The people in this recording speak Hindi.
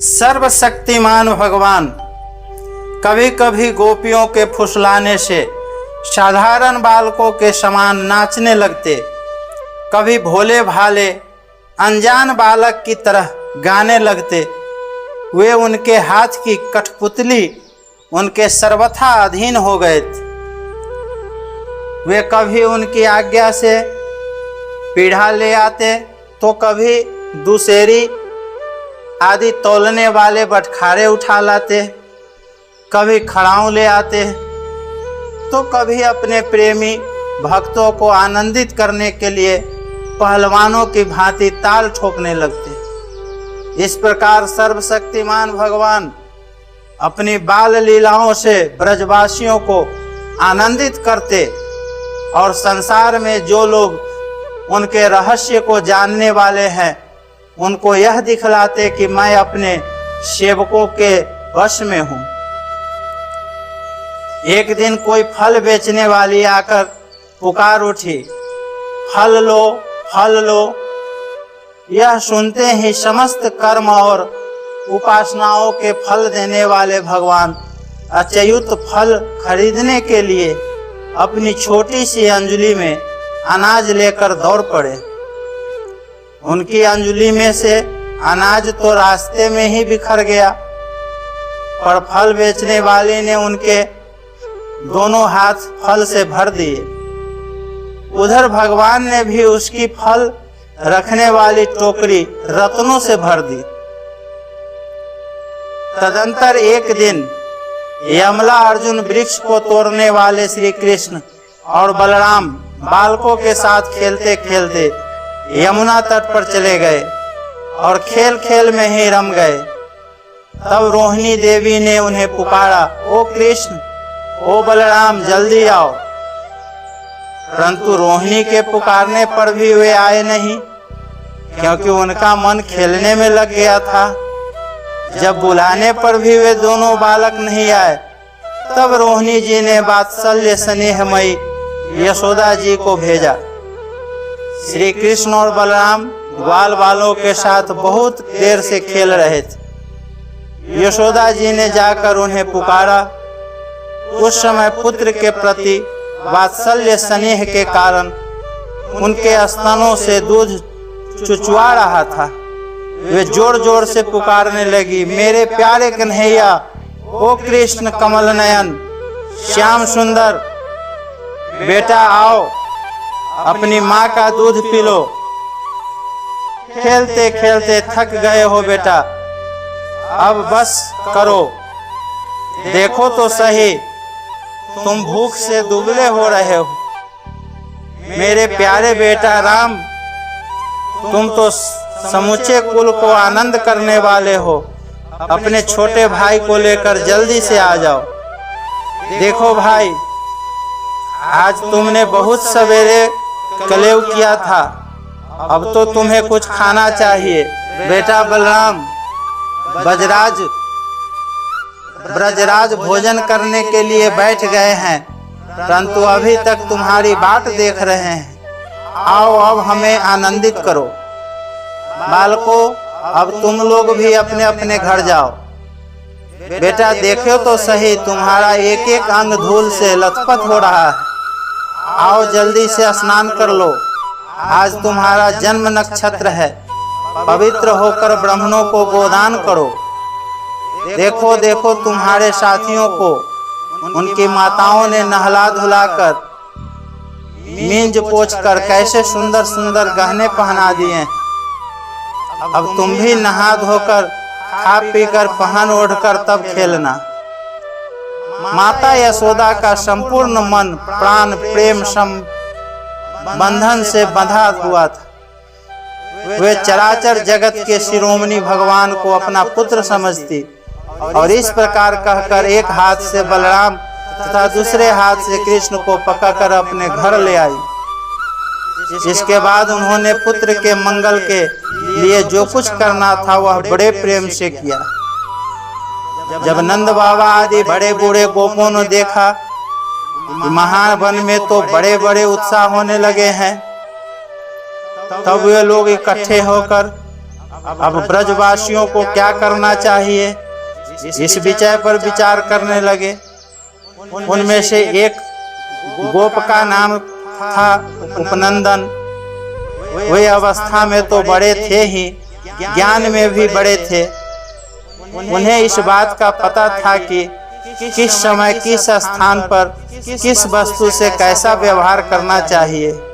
सर्वशक्तिमान भगवान कभी कभी गोपियों के फुसलाने से साधारण बालकों के समान नाचने लगते, कभी भोले भाले अनजान बालक की तरह गाने लगते। वे उनके हाथ की कठपुतली उनके सर्वथा अधीन हो गए थे। वे कभी उनकी आज्ञा से पीढ़ा ले आते तो कभी दुसेरी आदि तौलने वाले बटखारे उठा लाते, कभी खड़ाऊं ले आते तो कभी अपने प्रेमी भक्तों को आनंदित करने के लिए पहलवानों की भांति ताल ठोकने लगते। इस प्रकार सर्वशक्तिमान भगवान अपनी बाल लीलाओं से ब्रजवासियों को आनंदित करते और संसार में जो लोग उनके रहस्य को जानने वाले हैं उनको यह दिखलाते कि मैं अपने सेवकों के वश में हूँ। एक दिन कोई फल बेचने वाली आकर पुकार उठी, फल लो फल लो। यह सुनते ही समस्त कर्म और उपासनाओं के फल देने वाले भगवान अच्युत फल खरीदने के लिए अपनी छोटी सी अंजलि में अनाज लेकर दौड़ पड़े। उनकी अंजलि में से अनाज तो रास्ते में ही बिखर गया, पर फल बेचने वाले ने उनके दोनों हाथ फल से भर दिए। उधर भगवान ने भी उसकी फल रखने वाली टोकरी रत्नों से भर दी। तदंतर एक दिन यमला अर्जुन वृक्ष को तोड़ने वाले श्री कृष्ण और बलराम बालकों के साथ खेलते खेलते यमुना तट पर चले गए और खेल खेल में ही रम गए। तब रोहिणी देवी ने उन्हें पुकारा, ओ कृष्ण ओ बलराम जल्दी आओ। परंतु रोहिणी के पुकारने पर भी वे आए नहीं, क्योंकि उनका मन खेलने में लग गया था। जब बुलाने पर भी वे दोनों बालक नहीं आए, तब रोहिणी जी ने वात्सल्य स्नेहमयी यशोदा जी को भेजा। श्री कृष्ण और बलराम ग्वाल बालों के साथ बहुत देर से खेल रहे थे। यशोदा जी ने जाकर उन्हें पुकारा। उस समय पुत्र के प्रति वात्सल्य स्नेह के कारण उनके स्तनों से दूध चुचुआ रहा था। वे जोर जोर से पुकारने लगी, मेरे प्यारे कन्हैया, ओ कृष्ण कमल नयन, श्याम सुंदर, बेटा आओ, अपनी माँ का दूध पी लो। खेलते खेलते थक गए हो बेटा, अब बस करो। देखो तो सही, तुम भूख से दुबले हो रहे हो। मेरे प्यारे बेटा राम, तुम तो समूचे कुल को आनंद करने वाले हो। अपने छोटे भाई को लेकर जल्दी से आ जाओ। देखो भाई, आज तुमने बहुत सवेरे कलेव किया था, अब तो तुम्हें कुछ खाना चाहिए। बेटा बलराम ब्रजराज भोजन करने के लिए बैठ गए हैं, परंतु अभी तक तुम्हारी बाट देख रहे हैं। आओ अब हमें आनंदित करो। बालकों, अब तुम लोग भी अपने अपने घर जाओ। बेटा देखो तो सही, तुम्हारा एक एक अंग धूल से लथपथ हो रहा है। आओ जल्दी से स्नान कर लो, आज तुम्हारा जन्म नक्षत्र है। पवित्र होकर ब्राह्मणों को गोदान करो। देखो देखो तुम्हारे साथियों को उनकी माताओं ने नहला धुलाकर मींज पोंछ कर कैसे सुंदर सुंदर गहने पहना दिए। अब तुम भी नहा धोकर खा पीकर पहन ओढ़कर तब खेलना। माता यशोदा का संपूर्ण मन प्राण प्रेम बंधन से बंधा हुआ था। वे चराचर जगत के शिरोमणि भगवान को अपना पुत्र समझती और इस प्रकार कहकर एक हाथ से बलराम तथा दूसरे हाथ से कृष्ण को पकड़कर अपने घर ले आई। इसके बाद उन्होंने पुत्र के मंगल के लिए जो कुछ करना था वह बड़े प्रेम से किया। जब नंद बाबा आदि बड़े बूढ़े गोपों ने देखा महावन में तो बड़े बड़े उत्साह होने लगे हैं, तब वे लोग इकट्ठे होकर अब ब्रजवासियों को क्या करना चाहिए, इस विषय पर विचार करने लगे। उनमें से एक गोप का नाम था उपनंदन। वे अवस्था में तो बड़े थे ही, ज्ञान में भी बड़े थे। उन्हें इस बात का पता था कि किस समय किस स्थान पर किस वस्तु से कैसा व्यवहार करना चाहिए।